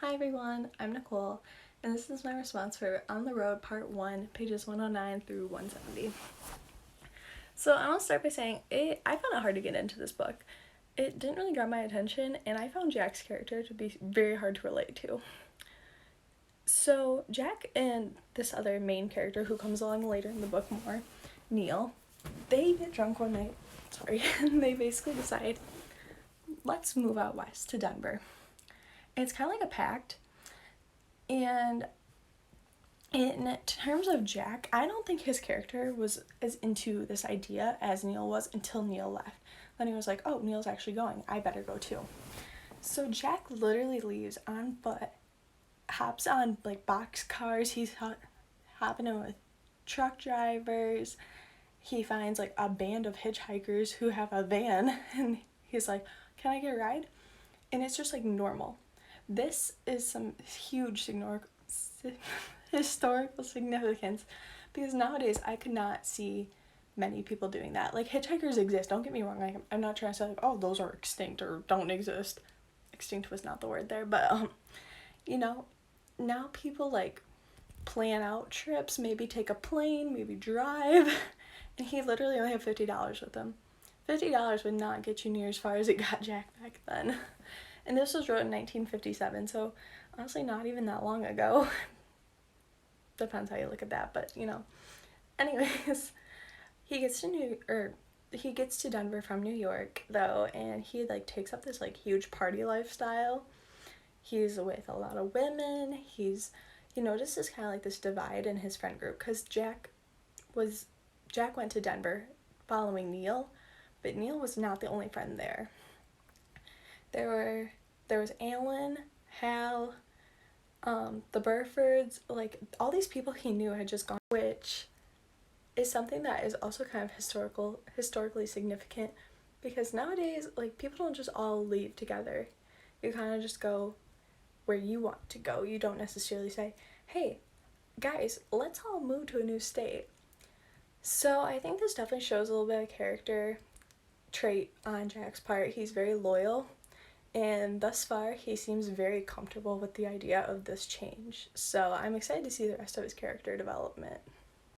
Hi everyone, I'm Nicole, and this is my response for On the Road Part 1, pages 109 through 170. So I want to start by saying I found it hard to get into this book. It didn't really grab my attention, and I found Jack's character to be very hard to relate to. So Jack and this other main character who comes along later in the book more, Neil, they get drunk one night, and they basically decide, let's move out west to Denver. And it's kind of like a pact. And in terms of Jack, I don't think his character was as into this idea as Neil was until Neil left. Then he was like, oh, Neil's actually going. I better go too. So Jack literally leaves on foot, hops on like box cars. He's hopping in with truck drivers. He finds like a band of hitchhikers who have a van, and he's like, can I get a ride? And it's just like normal. This is some huge historical significance, because nowadays I could not see many people doing that. Like, hitchhikers exist, don't get me wrong. Like, I'm not trying to say like, oh, those are extinct or don't exist. Extinct was not the word there, but you know, now people like plan out trips, maybe take a plane, maybe drive. And he literally only had $50 with him. $50 would not get you near as far as it got Jack back then. And this was wrote in 1957, so honestly not even that long ago. Depends how you look at that, but you know. Anyways, he gets to Denver from New York though, and he like takes up this like huge party lifestyle. He's with a lot of women. He notices kind of like this divide in his friend group, because Jack went to Denver following Neil, but Neil was not the only friend there. There was Alan, Hal, the Burfords, like all these people he knew had just gone, which is something that is also kind of historically significant, because nowadays like people don't just all leave together. You kind of just go where you want to go. You don't necessarily say, hey guys, let's all move to a new state. So I think this definitely shows a little bit of character trait on Jack's part. He's very loyal, and thus far he seems very comfortable with the idea of this change. So I'm excited to see the rest of his character development.